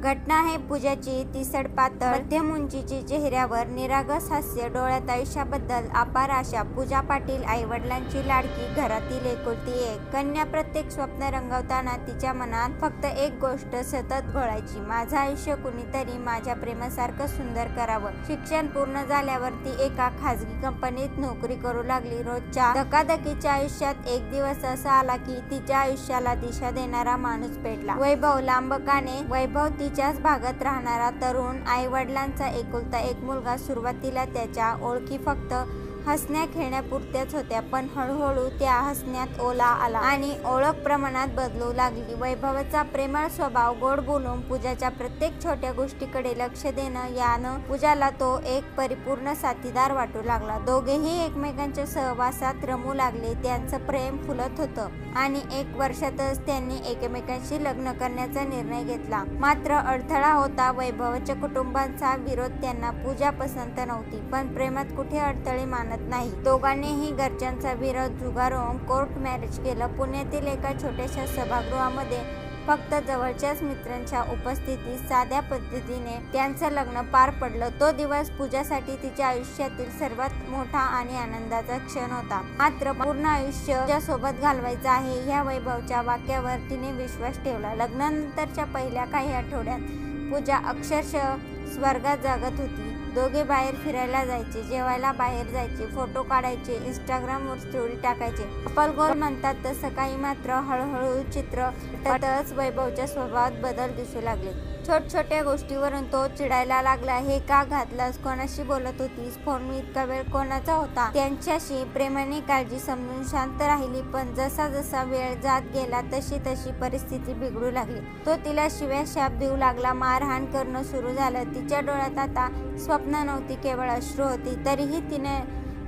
घटना आहे पूजाची. ती सडपातळ मध्यम उंचीची, चेहऱ्यावर निरागस हास्य, डोळ्यात आयुष्याबद्दल अपार आशा. पूजा पाटील आईवडिलांची लाडकी, घरातील एकुलती एक कन्या. प्रत्येक स्वप्न रंगवताना तिच्या मनात फक्त एक गोष्ट सतत घोळायची, माझं आयुष्य कुणीतरी माझ्या प्रेमासारखं सुंदर करावं. शिक्षण पूर्ण झाल्यावर ती एका खाजगी कंपनीत नोकरी करू लागली. रोजच्या धकाधकीच्या आयुष्यात एक दिवस असा आला की तिच्या आयुष्याला दिशा देणारा माणूस भेटला. वैभव लांबकाने. वैभव तिच्याच भागात राहणारा तरुण, आई वडिलांचा एकुलता एक मुलगा. सुरुवातीला त्याच्या ओळखी फक्त हसण्या खेळण्यापुरत्याच होत्या, पण हळूहळू त्या हसण्यात ओला आला आणि ओळख प्रमाणात बदलू लागली. वैभवाचा प्रेमळ स्वभाव, गोड बोलून पूजाच्या प्रत्येक छोट्या गोष्टीकडे लक्ष देणं, यानं पूजाला तो एक परिपूर्ण साथीदार वाटू लागला. दोघेही एकमेकांच्या सहवासात रमू लागले. त्यांचं प्रेम फुलत होतं आणि 1 वर्षातच त्यांनी एकमेकांशी लग्न करण्याचा निर्णय घेतला. मात्र अडथळा होता वैभवाच्या कुटुंबाचा विरोध. त्यांना पूजा पसंत नव्हती, पण प्रेमात कुठे अडथळे मानत नाही. दोघांनीही घरच्यांचा विरोध झुगारून कोर्ट मॅरेज केलं. पुण्यातील एका छोट्याशा सभागृहामध्ये फक्त जवळच्याच मित्रांच्या उपस्थितीत साध्या पद्धतीने त्यांचं लग्न पार पडलं. तो दिवस पूजासाठी तिच्या आयुष्यातील सर्वात मोठा आणि आनंदाचा क्षण होता. मात्र पूर्ण आयुष्य तुझ्यासोबत घालवायचं आहे ह्या वैभवच्या वाक्यावर तिने विश्वास ठेवला. लग्नानंतरच्या पहिल्या काही आठवड्यात पूजा अक्षरशः स्वर्गात जागत होती. दोघे बाहेर फिरायला जायचे, जेवायला बाहेर जायचे, फोटो काढायचे, इंस्टाग्रामवर स्टोरी टाकायचे. कपल गोल म्हणतात तसं. काही मात्र हळूहळू चित्र तसंच वैभवच्या स्वभावात बदल दिसू लागले. छोट्या गोष्टीवरून तो चिडायला लागला. हे का घातलंस? कोणाशी बोलत होतीस? फोन इतका वेळ कोणाचा होता? त्यांच्याशी प्रेमाने काळजी समजून शांत राहिली, पण जसा जसा वेळ जात गेला तशी तशी परिस्थिती बिघडू लागली. तो तिला शिव्या शाप देऊ लागला, मारहाण करणं सुरू झालं. तिच्या डोळ्यात आता स्वप्न नव्हती, केवळ अश्रू होती. तरीही तिने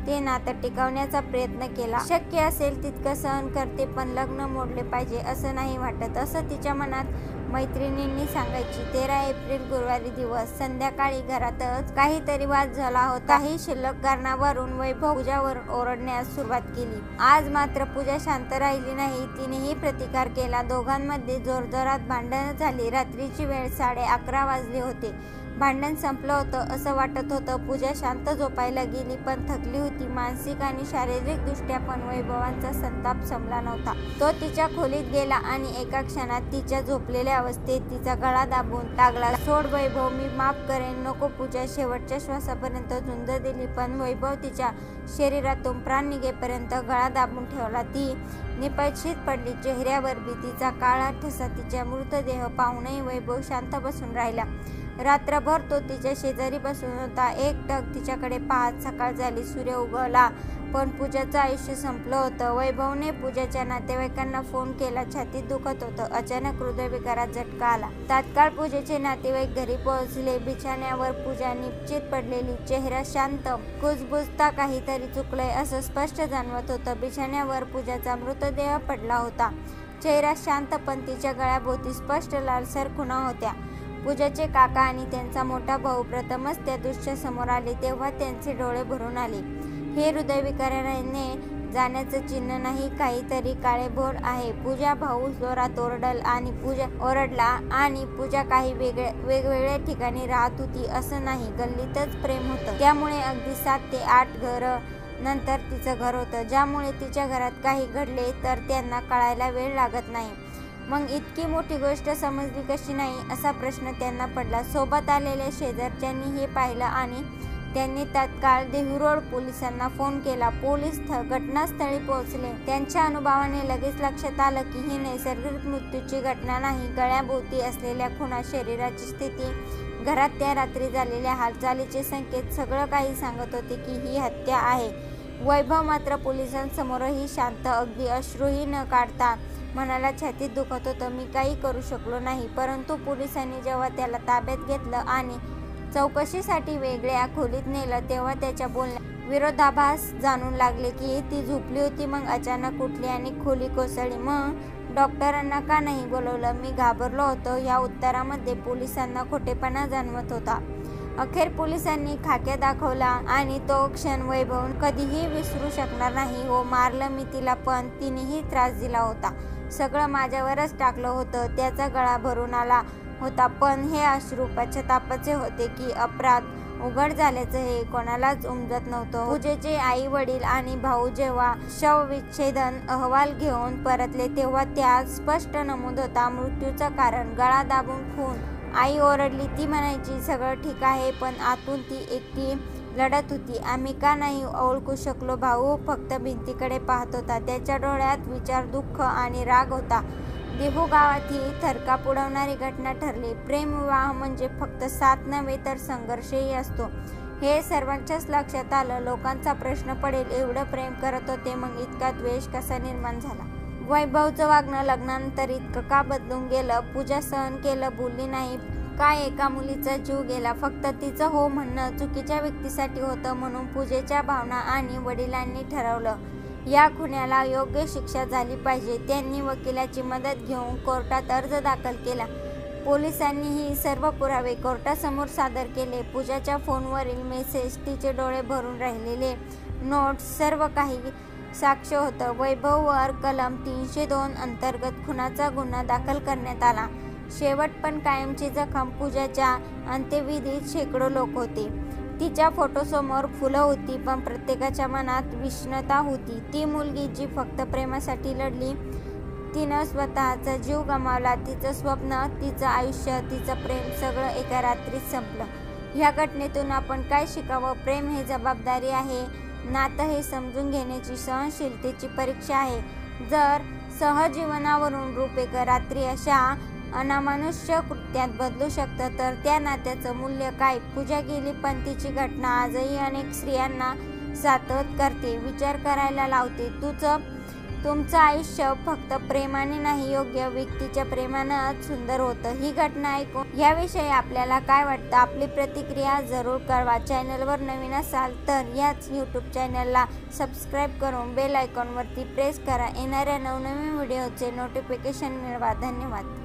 ते नातं टिकवण्याचा प्रयत्न केला. शक्य असेल तितकं सहन करते, पण लग्न मोडले पाहिजे असं नाही वाटत, असं तिच्या मनात मैत्रिणींनी सांगायची. 13 एप्रिल गुरुवारी दिवस. संध्याकाळी घरातच काहीतरी वाद झाला होता. काही शिल्लक कारणावरून वैभव पूजावर ओरडण्यास सुरुवात केली. आज मात्र पूजा शांत राहिली नाही. तिनेही प्रतिकार केला. दोघांमध्ये जोरजोरात भांडण झाली. रात्रीची वेळ 11:30 वाजले होते. भांडण संपलं होतं असं वाटत होतं. पूजा शांत झोपायला गेली, पण थकली होती, मानसिक आणि शारीरिक दृष्ट्या. पण वैभवांचा संताप संपला नव्हता. तो तिच्या खोलीत गेला आणि एका क्षणात तिच्या झोपलेल्या अवस्थेत तिचा गळा दाबून लागला. सोड वैभव, मी माफ करेन. नको. पूजा शेवटच्या श्वासापर्यंत झुंज दिली, पण वैभव तिच्या शरीरातून प्राण निघेपर्यंत गळा दाबून ठेवला. ती निपचित पडली. चेहऱ्यावर भीतीचा काळा ठसा. तिचा मृतदेह पाहूनही वैभव शांत बसून राहिला. रात्रभर तो तिच्या शेजारी बसून होता, एकटक तिच्याकडे पाहत. सकाळ झाली, सूर्य उगवला, पण पूजाचं आयुष्य संपलं होतं. वैभवने पूजाच्या नातेवाईकांना फोन केला. छातीत दुखत होतं. अचानक हृदयविकारात झटका आला. तात्काळ पूजेचे नातेवाईक घरी पोहोचले. बिछाण्यावर पूजा निपचित पडलेली, चेहरा शांत. कुजबुजता काहीतरी चुकलंय असं स्पष्ट जाणवत होतं. बिछाण्यावर पूजाचा मृतदेह पडला होता. चेहरा शांत, पण तिच्या गळ्याभोवती स्पष्ट लालसर खुणा होत्या. पूजाचे काका आणि त्यांचा मोठा भाऊ प्रथमच त्या दृश्यासमोर आले तेव्हा त्यांचे डोळे भरून आले. हे हृदयविकाराने जाण्याचं चिन्ह नाही, काहीतरी काळेभोर आहे. पूजा. भाऊ जोरात ओरडला आणि पूजा काही वेगवेगळ्या ठिकाणी राहत होती असं नाही, गल्लीतच प्रेम होतं. त्यामुळे अगदी 7 ते 8 घरं नंतर तिचं घर होतं. ज्यामुळे तिच्या घरात काही घडले तर त्यांना कळायला वेळ लागत नाही. मग इतकी मोठी गोष्ट समजली कशी नाही असा प्रश्न त्यांना पडला. सोबत आलेल्या शेजारच्यांनी हे पाहिलं आणि त्यांनी तात्काळ देहूरोड पोलिसांना फोन केला. पोलीस घटनास्थळी पोहोचले. त्यांच्या अनुभवाने लगेच लक्षात आलं की ही नैसर्गिक मृत्यूची घटना नाही. गळ्याभोवती असलेल्या खुणा, शरीराची स्थिती, घरात त्या रात्री झालेल्या हालचालीचे संकेत सगळं काही सांगत होते की ही हत्या आहे. वैभव मात्र पोलिसांसमोरही शांत, अगदी अश्रूही न काढता म्हणाला, छातीत दुखत होतं, मी काही करू शकलो नाही. परंतु पोलिसांनी जेव्हा त्याला ताब्यात घेतलं आणि चौकशीसाठी वेगळ्या खोलीत नेलं तेव्हा त्याच्या बोलण्यात विरोधाभास जाणून लागले की ती झोपली होती, मग अचानक उठली आणि खोली कोसळली. मग डॉक्टरांना का नाही बोलवलं? मी घाबरलो होतो. या उत्तरामध्ये पोलिसांना खोटेपणा जाणवत होता. अखेर पोलिसांनी खाक्या दाखवला आणि तो क्षण वैभव कधीही विसरू शकणार नाही. हो, मारलं मी तिला, पण तिनेही त्रास दिला होता. सगळं माझ्यावरच टाकलं होतं. त्याचा गळा भरून आला. होता, पण हे अश्रू पश्चातापाचे होते की अपराध उघड झाल्याचं हे कोणालाच उमजत नव्हतं. पूजेचे आई वडील आणि भाऊ जेव्हा शवविच्छेदन अहवाल घेऊन परतले तेव्हा त्यात स्पष्ट नमूद होता मृत्यूचं कारण गळा दाबून खून. आई ओरडली. ती म्हणायची सगळं ठीक आहे, पण आतून ती एकटी लढत होती. आम्ही का नाही ओळखू शकलो? भाऊ फक्त भिंतीकडे पाहत होता. त्याच्या डोळ्यात विचार, दुःख आणि राग होता. देहू गावात ही थरकाप उडवणारी घटना ठरली. प्रेमविवाह म्हणजे फक्त साथ नव्हे तर संघर्षही असतो हे सर्वांच्याच लक्षात आलं. लोकांचा प्रश्न पडेल एवढं प्रेम करत होते, मग इतका द्वेष कसा निर्माण झाला? वैभवचं वागणं लग्नानंतर इतकं का बदलून गेलं? पूजा सहन केलं, बोलली नाही. काय एका मुलीचा जीव गेला फक्त तिचं हो म्हणणं चुकीच्या व्यक्तीसाठी होतं म्हणून पूजेच्या भावना आणि वडिलांनी ठरवलं या खुन्याला योग्य शिक्षा झाली पाहिजे. त्यांनी वकिलाची मदत घेऊन कोर्टात अर्ज दाखल केला. पोलिसांनीही सर्व पुरावे कोर्टासमोर सादर केले. पूजाच्या फोनवरील मेसेज, तिचे डोळे भरून राहिलेले नोट्स, सर्व काही साक्ष होतं. वैभववर कलम 302 अंतर्गत खुनाचा गुन्हा दाखल करण्यात आला. शेवट पण कायमची जखम. पूजाच्या अंत्यविधीत शेकडो लोक होते. तिच्या फोटोसमोर फुलं होती, पण प्रत्येकाच्या मनात विषण्णता होती. ती मुलगी जी फक्त प्रेमासाठी लढली, तिनं स्वतःचा जीव गमावला. तिचं स्वप्न, तिचं आयुष्य, तिचं प्रेम सगळं एका रात्रीत संपलं. ह्या घटनेतून आपण काय शिकावं? प्रेम हे जबाबदारी आहे. नातं हे समजून घेण्याची, सहनशीलतेची परीक्षा आहे. जर सहजीवनावरून रूप एका रात्री अशा अनामानुष्य कृत्यात बदलू शकतं तर त्या नात्याचं मूल्य काय? पूजा गेली, पण तिची घटना आजही अनेक स्त्रियांना सातत करते, विचार करायला लावते. तुमचं आयुष्य फक्त प्रेमाने नाही, योग्य व्यक्तीच्या प्रेमानंच सुंदर होतं. ही घटना ऐकून याविषयी आपल्याला काय वाटतं? आपली प्रतिक्रिया जरूर कळवा. चॅनलवर नवीन असाल तर याच यूट्यूब चॅनलला सबस्क्राईब करून बेल आयकॉनवरती प्रेस करा. येणाऱ्या नवनवीन व्हिडिओचे नोटिफिकेशन मिळवा. धन्यवाद.